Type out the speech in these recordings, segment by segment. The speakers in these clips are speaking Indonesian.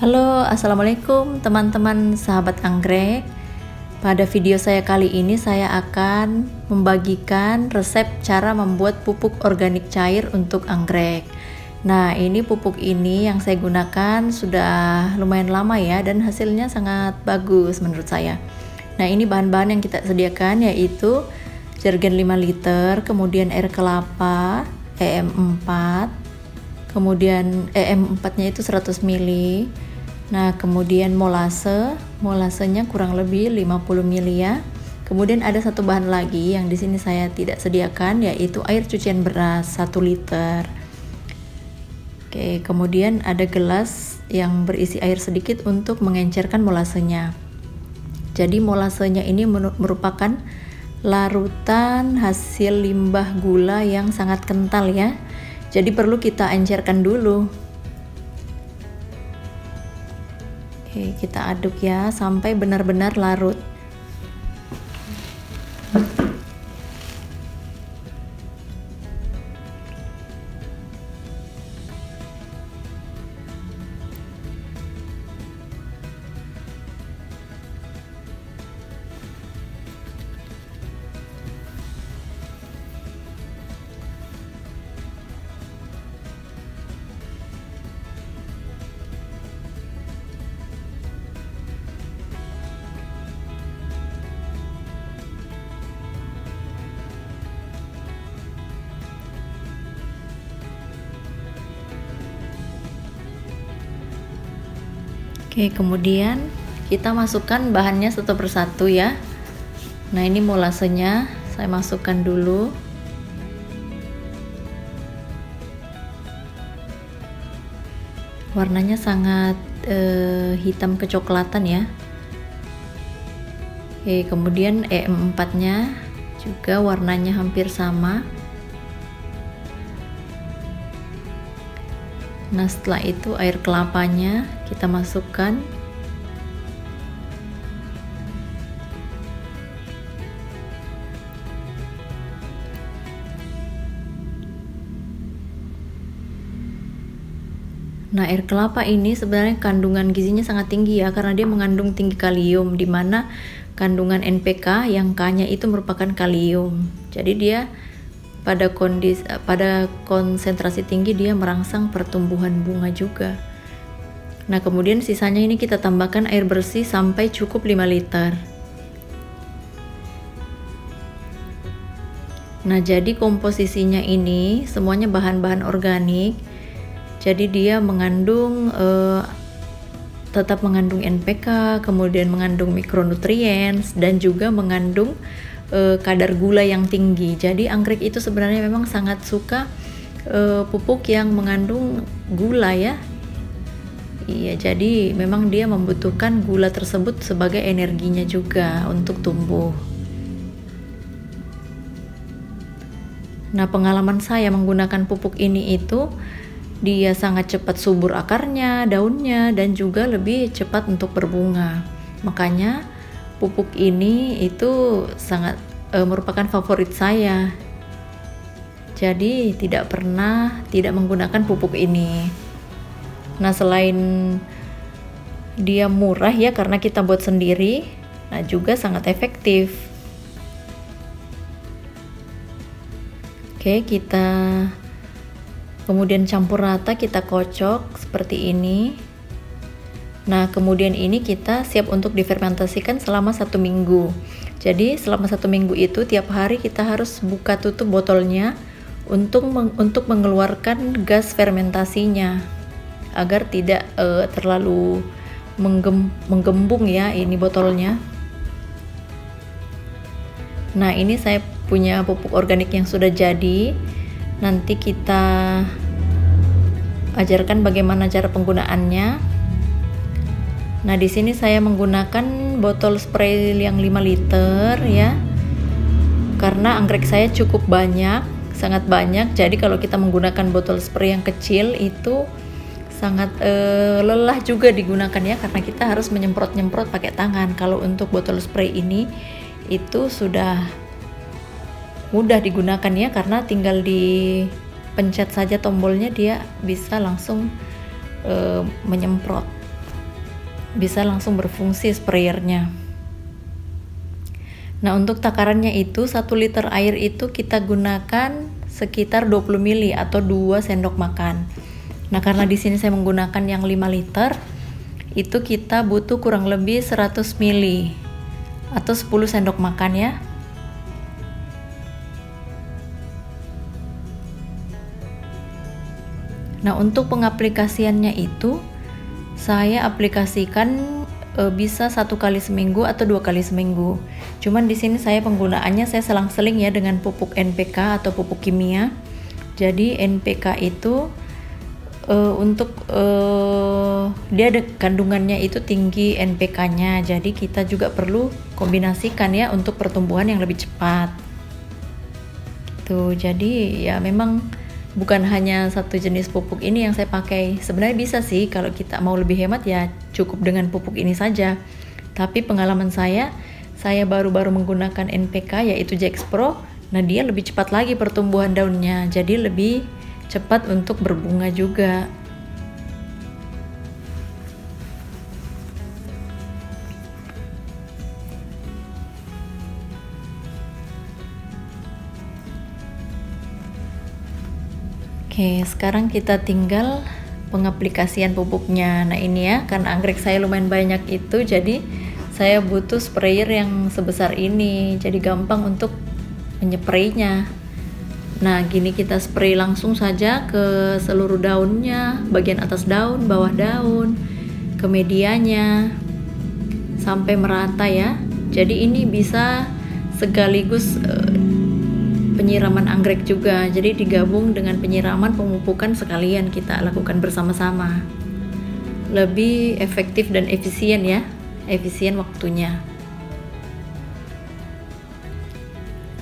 Halo, assalamualaikum teman-teman sahabat anggrek. Pada video saya kali ini saya akan membagikan resep cara membuat pupuk organik cair untuk anggrek. Nah, ini pupuk ini yang saya gunakan sudah lumayan lama ya, dan hasilnya sangat bagus menurut saya. Nah, ini bahan-bahan yang kita sediakan yaitu jerigen 5 liter, kemudian air kelapa EM4, kemudian EM4-nya itu 100 ml. Nah, kemudian molasenya kurang lebih 50 ml ya. Kemudian ada satu bahan lagi yang di sini saya tidak sediakan, yaitu air cucian beras 1 liter. Oke, kemudian ada gelas yang berisi air sedikit untuk mengencerkan molasenya. Jadi molasenya ini merupakan larutan hasil limbah gula yang sangat kental ya. Jadi perlu kita encerkan dulu. Oke, kita aduk ya sampai benar-benar larut. Oke, kemudian kita masukkan bahannya satu persatu ya. Nah, ini molasenya saya masukkan dulu. Warnanya sangat hitam kecoklatan ya. Oke, kemudian EM4-nya juga warnanya hampir sama. Nah, setelah itu air kelapanya kita masukkan. Nah, air kelapa ini sebenarnya kandungan gizinya sangat tinggi ya, karena dia mengandung tinggi kalium, di mana kandungan NPK yang K-nya itu merupakan kalium. Jadi dia pada konsentrasi tinggi dia merangsang pertumbuhan bunga juga. Nah, kemudian sisanya ini kita tambahkan air bersih sampai cukup 5 liter. Nah, jadi komposisinya ini semuanya bahan-bahan organik. Jadi dia mengandung tetap mengandung NPK, kemudian mengandung mikronutrients, dan juga mengandung kadar gula yang tinggi. Jadi anggrek itu sebenarnya memang sangat suka pupuk yang mengandung gula ya. Iya, jadi memang dia membutuhkan gula tersebut sebagai energinya juga untuk tumbuh. Nah, pengalaman saya menggunakan pupuk ini itu dia sangat cepat subur akarnya, daunnya, dan juga lebih cepat untuk berbunga. Makanya pupuk ini itu sangat merupakan favorit saya. Jadi tidak pernah tidak menggunakan pupuk ini. Nah, selain dia murah ya karena kita buat sendiri, nah juga sangat efektif. Oke, kita kemudian campur rata, kita kocok seperti ini. Nah, kemudian ini kita siap untuk difermentasikan selama 1 minggu. Jadi selama 1 minggu itu tiap hari kita harus buka tutup botolnya untuk mengeluarkan gas fermentasinya, agar tidak terlalu menggembung ya ini botolnya. Nah, ini saya punya pupuk organik yang sudah jadi. Nanti kita ajarkan bagaimana cara penggunaannya. Nah, di sini saya menggunakan botol spray yang 5 liter ya. Karena anggrek saya cukup banyak, sangat banyak. Jadi kalau kita menggunakan botol spray yang kecil itu sangat lelah juga digunakan ya, karena kita harus menyemprot-nyemprot pakai tangan. Kalau untuk botol spray ini itu sudah mudah digunakan ya, karena tinggal dipencet saja tombolnya, dia bisa langsung menyemprot. bisa langsung berfungsi sprayernya. Nah, untuk takarannya itu 1 liter air itu kita gunakan sekitar 20 ml atau 2 sendok makan. Nah, karena di sini saya menggunakan yang 5 liter, itu kita butuh kurang lebih 100 ml atau 10 sendok makan ya. Nah, untuk pengaplikasiannya itu saya aplikasikan bisa 1 kali seminggu atau 2 kali seminggu. Cuman di sini saya penggunaannya saya selang-seling ya dengan pupuk NPK atau pupuk kimia. Jadi NPK itu untuk dia ada kandungannya itu tinggi NPK-nya. Jadi kita juga perlu kombinasikan ya untuk pertumbuhan yang lebih cepat. Tuh, jadi ya memang bukan hanya satu jenis pupuk ini yang saya pakai. Sebenarnya bisa sih kalau kita mau lebih hemat ya cukup dengan pupuk ini saja. Tapi pengalaman saya baru-baru menggunakan NPK yaitu Jax Pro. Nah, dia lebih cepat lagi pertumbuhan daunnya. Jadi lebih cepat untuk berbunga juga. Oke, sekarang kita tinggal pengaplikasian pupuknya. Nah, ini ya, karena anggrek saya lumayan banyak itu, jadi saya butuh sprayer yang sebesar ini. Jadi gampang untuk menypraynya. Nah, gini kita spray langsung saja ke seluruh daunnya, bagian atas daun, bawah daun, ke medianya, sampai merata ya. Jadi ini bisa sekaligus penyiraman anggrek juga, jadi digabung dengan penyiraman pemupukan sekalian kita lakukan bersama-sama. Lebih efektif dan efisien ya, efisien waktunya.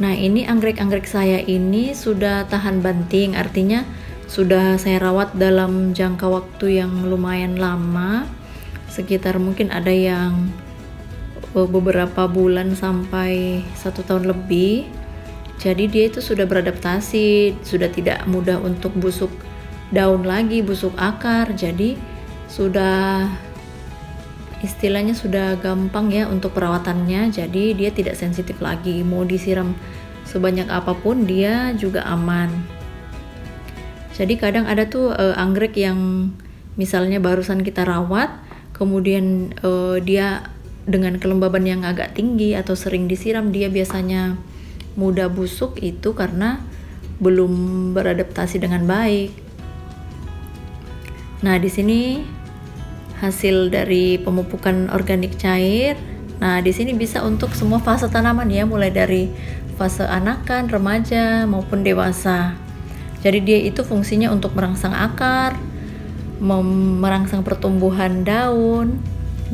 Nah, ini anggrek-anggrek saya ini sudah tahan banting, artinya sudah saya rawat dalam jangka waktu yang lumayan lama, sekitar mungkin ada yang beberapa bulan sampai 1 tahun lebih. Jadi dia itu sudah beradaptasi, sudah tidak mudah untuk busuk daun lagi, busuk akar. Jadi sudah istilahnya sudah gampang ya untuk perawatannya. Jadi dia tidak sensitif lagi, mau disiram sebanyak apapun dia juga aman. Jadi kadang ada tuh anggrek yang misalnya barusan kita rawat, kemudian dia dengan kelembaban yang agak tinggi atau sering disiram, dia biasanya mudah busuk itu karena belum beradaptasi dengan baik. Nah, di sini hasil dari pemupukan organik cair. Nah, di sini bisa untuk semua fase tanaman ya, mulai dari fase anakan, remaja maupun dewasa. Jadi dia itu fungsinya untuk merangsang akar, merangsang pertumbuhan daun,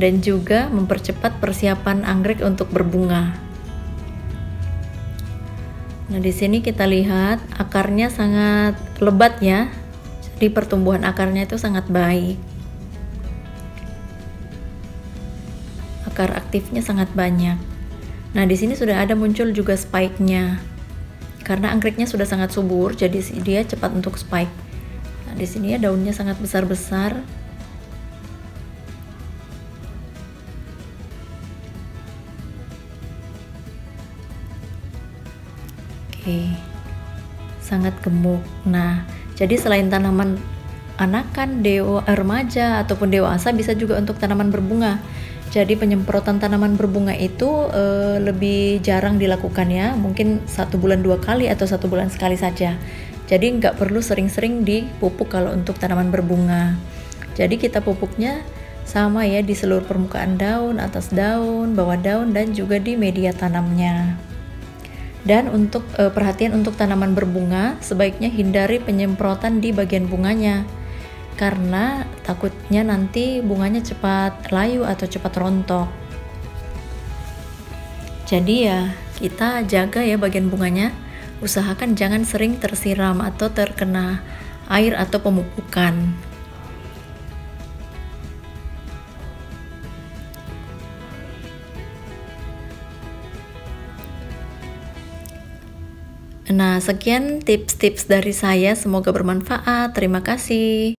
dan juga mempercepat persiapan anggrek untuk berbunga. Nah, di sini kita lihat akarnya sangat lebat ya. Jadi pertumbuhan akarnya itu sangat baik. Akar aktifnya sangat banyak. Nah, di sini sudah ada muncul juga spike-nya. Karena anggreknya sudah sangat subur, jadi dia cepat untuk spike. Nah, di sini ya daunnya sangat besar-besar. Sangat gemuk. Nah, jadi selain tanaman anakan, remaja ataupun dewasa, bisa juga untuk tanaman berbunga. Jadi penyemprotan tanaman berbunga itu lebih jarang dilakukan ya, mungkin 1 bulan 2 kali atau 1 bulan sekali saja. Jadi nggak perlu sering-sering dipupuk kalau untuk tanaman berbunga. Jadi kita pupuknya sama ya di seluruh permukaan daun, atas daun, bawah daun, dan juga di media tanamnya. Dan untuk perhatian untuk tanaman berbunga, sebaiknya hindari penyemprotan di bagian bunganya, karena takutnya nanti bunganya cepat layu atau cepat rontok. Jadi ya kita jaga ya bagian bunganya, usahakan jangan sering tersiram atau terkena air atau pemupukan. Nah, sekian tips-tips dari saya, semoga bermanfaat. Terima kasih.